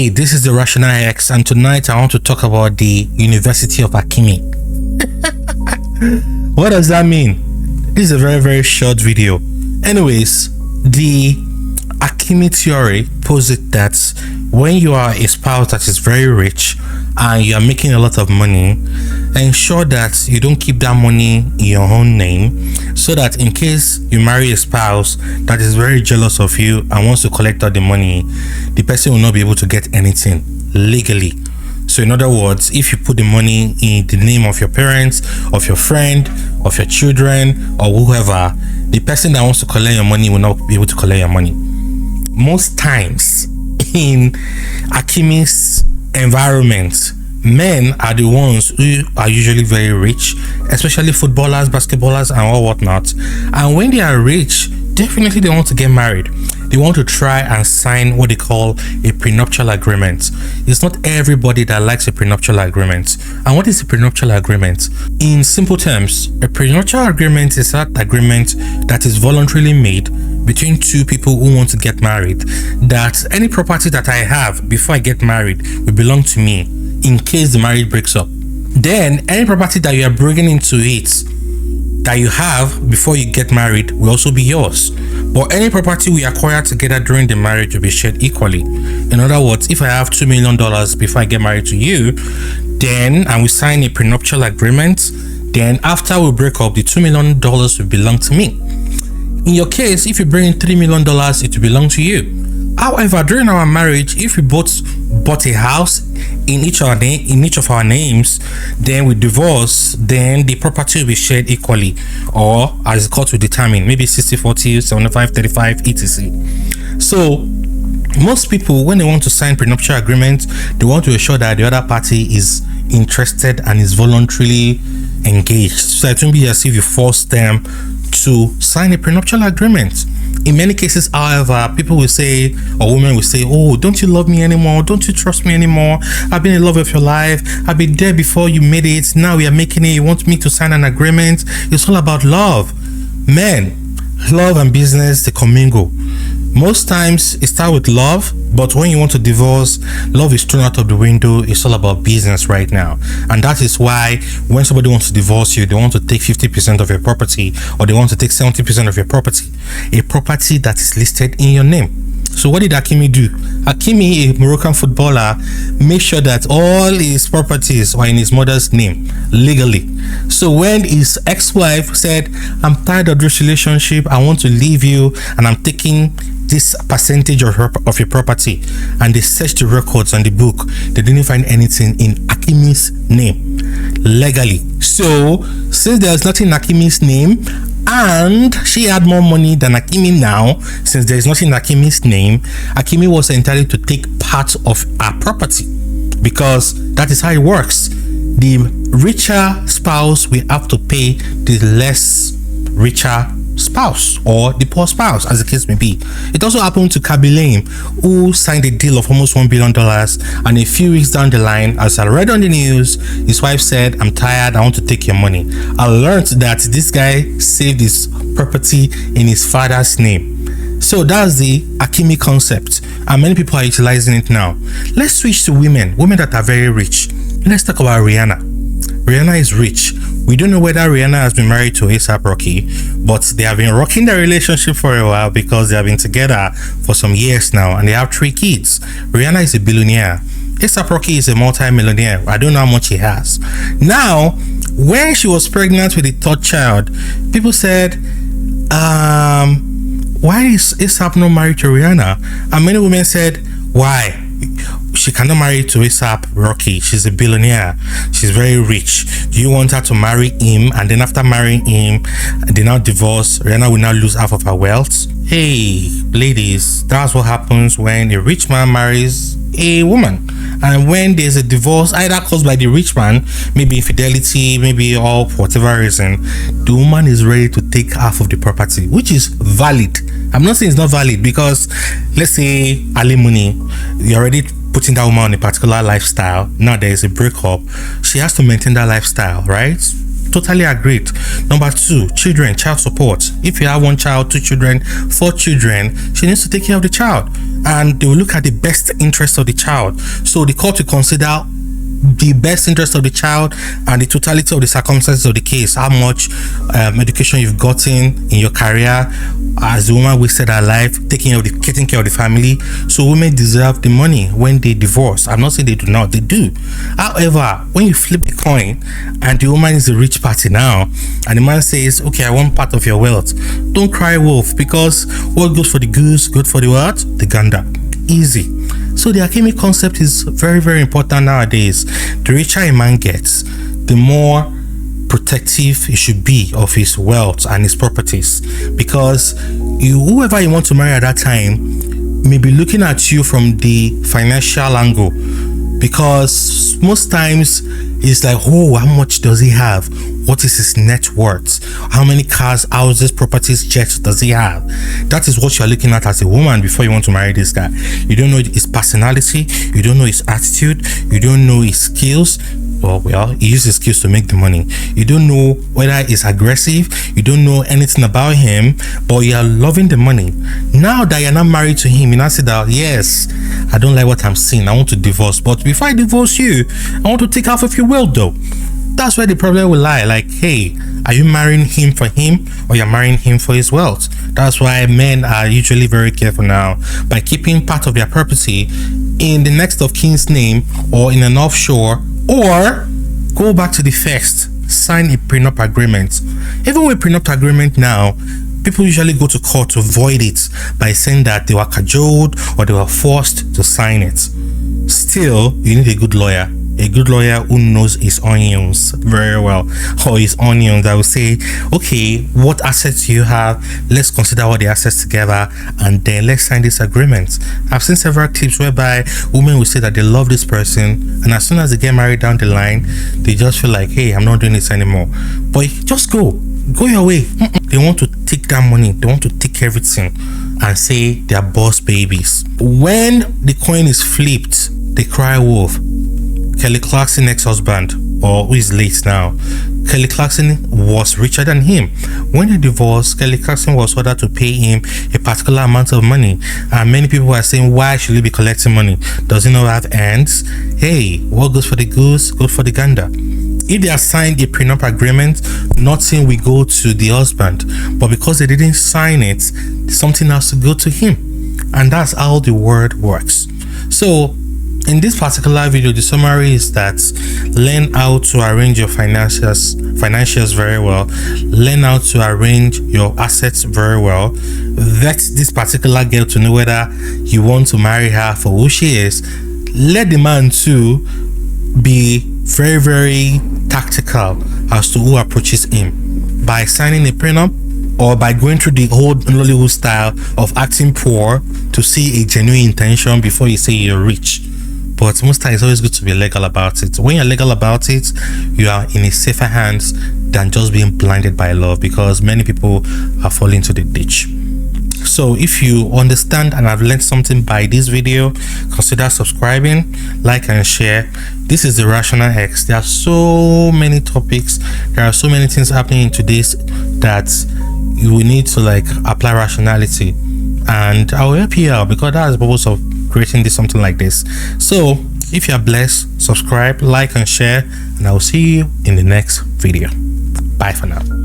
Hey, this is the Rational X, and tonight I want to talk about the University of Hakimi. What does that mean? This is a very short video. Anyways, the Hakimi theory posits that when you are a spouse that is very rich and you are making a lot of money, ensure that you don't keep that money in your own name, so that in case you marry a spouse that is very jealous of you and wants to collect all the money, the person will not be able to get anything legally. So in other words, if you put the money in the name of your parents, of your friend, of your children, or whoever, the person that wants to collect your money will not be able to collect your money. Most times in Hakimi's environment, men are the ones who are usually very rich, especially footballers, basketballers, and all whatnot. And when they are rich, definitely they want to get married. They want to try and sign what they call a prenuptial agreement. It's not everybody that likes a prenuptial agreement. And what is a prenuptial agreement? In simple terms, a prenuptial agreement is that agreement that is voluntarily made between two people who want to get married, that any property that I have before I get married will belong to me in case the marriage breaks up. Then any property that you are bringing into it that you have before you get married will also be yours. But any property we acquire together during the marriage will be shared equally. In other words, if I have $2 million before I get married to you, then and we sign a prenuptial agreement, then after we break up, the $2 million will belong to me. In your case, if you bring in $3 million, it will belong to you. However, during our marriage, if we both bought a house in each of our names, then we divorce, then the property will be shared equally, or as the court will determine, maybe 60-40, 75-35, etc. So most people, when they want to sign prenuptial agreement, they want to ensure that the other party is interested and is voluntarily engaged, so it won't be as if you force them to sign a prenuptial agreement. In many cases, however, people will say, or women will say, oh, don't you love me anymore? Don't you trust me anymore? I've been in love with your life. I've been there before you made it. Now we are making it. You want me to sign an agreement? It's all about love. Men, love and business, they commingle. Most times it starts with love, but when you want to divorce, love is thrown out of the window. It's all about business right now. And that is why when somebody wants to divorce you, they want to take 50% of your property, or they want to take 70% of your property, a property that is listed in your name. So what did Hakimi do? Hakimi, a Moroccan footballer, made sure that all his properties were in his mother's name legally. So when his ex-wife said, I'm tired of this relationship, I want to leave you, and I'm taking this percentage of your property, and they searched the records and the book, they didn't find anything in Hakimi's name legally. So since there's nothing in Hakimi's name, and she had more money than Hakimi now, since there's nothing in Hakimi's name, Hakimi was entitled to take part of her property, because that is how it works. The richer spouse will have to pay the less richer spouse, or the poor spouse, as the case may be. It also happened to Kabilaim, who signed a deal of almost $1 billion, and a few weeks down the line, as I read on the news, his wife said, I'm tired, I want to take your money. I learned that this guy saved his property in his father's name. So that's the Hakimi concept, and many people are utilizing it now. Let's switch to women that are very rich. Let's talk about Rihanna. Rihanna is rich. We don't know whether Rihanna has been married to A$AP Rocky, but they have been rocking their relationship for a while because they have been together for some years now, and they have 3 kids. Rihanna is a billionaire. A$AP Rocky is a multi-millionaire. I don't know how much he has. Now, when she was pregnant with the 3rd child, people said, why is A$AP not married to Rihanna? And many women said, why? She cannot marry to A$AP Rocky. She's a billionaire. She's very rich. Do you want her to marry him, and then after marrying him, they now divorce? Rihanna will now lose half of her wealth. Hey, ladies, that's what happens when a rich man marries a woman. And when there's a divorce, either caused by the rich man, maybe infidelity, maybe or for whatever reason, the woman is ready to take half of the property, which is valid. I'm not saying it's not valid, because let's say alimony, you're already putting that woman on a particular lifestyle. Now there is a breakup, she has to maintain that lifestyle, right? Totally agreed. Number 2, children, child support. If you have 1 child, 2 children, 4 children, she needs to take care of the child, and they will look at the best interest of the child. So the court will consider the best interest of the child and the totality of the circumstances of the case. How much education you've gotten in your career, as the woman wasted her life taking care of the family. So women deserve the money when they divorce. I'm not saying they do not, they do. However, when you flip the coin and the woman is the rich party now, and the man says, okay, I want part of your wealth, don't cry wolf, because what goes for the goose, good for the what? The gander. Easy. So the Hakimi concept is very, very important nowadays. The richer a man gets, the more protective he should be of his wealth and his properties, because whoever you want to marry at that time may be looking at you from the financial angle, because most times it's like, oh, how much does he have? What is his net worth? How many cars, houses, properties, jets does he have? That is what you're looking at as a woman before you want to marry this guy. You don't know his personality, you don't know his attitude, you don't know his skills. Well, he uses skills to make the money. You don't know whether he's aggressive, you don't know anything about him, but you are loving the money. Now that you're not married to him, you now say that, yes, I don't like what I'm seeing, I want to divorce. But before I divorce you, I want to take half of your wealth though. That's where the problem will lie. Like, hey, are you marrying him for him, or you're marrying him for his wealth? That's why men are usually very careful now by keeping part of their property in the next of kin's name, or in an offshore, or go back to the first, sign a prenup agreement. Even with prenup agreement now, people usually go to court to void it by saying that they were cajoled or they were forced to sign it. Still, you need a good lawyer who knows his onions very well, or his onions, that will say, okay, what assets do you have? Let's consider all the assets together, and then let's sign this agreement. I've seen several clips whereby women will say that they love this person, and as soon as they get married down the line, they just feel like, hey, I'm not doing this anymore. But just go your way. They want to take that money, they want to take everything and say they're boss babies. When the coin is flipped, they cry wolf. Kelly Clarkson's ex-husband, or who is late now, Kelly Clarkson was richer than him. When they divorced, Kelly Clarkson was ordered to pay him a particular amount of money, and many people are saying, why should he be collecting money? Does he not have ends? Hey, what goes for the goose, good for the gander. If they have signed a prenup agreement, nothing will go to the husband, but because they didn't sign it, something has to go to him, and that's how the world works. So in this particular video, the summary is that learn how to arrange your financials very well, learn how to arrange your assets very well, vet this particular girl to know whether you want to marry her for who she is. Let the man too be very, very tactical as to who approaches him, by signing a prenup or by going through the whole Nollywood style of acting poor to see a genuine intention before you say you're rich. But most times it's always good to be legal about it. When you're legal about it, you are in a safer hands than just being blinded by love, because many people are falling into the ditch. So if you understand and have learned something by this video, consider subscribing, like and share. This is the Rational X. There are so many topics, there are so many things happening in today's that you will need to like apply rationality, and I will help you out, because that's the purpose of creating something like this. So if you are blessed, subscribe, like and share, and I will see you in the next video. Bye for now.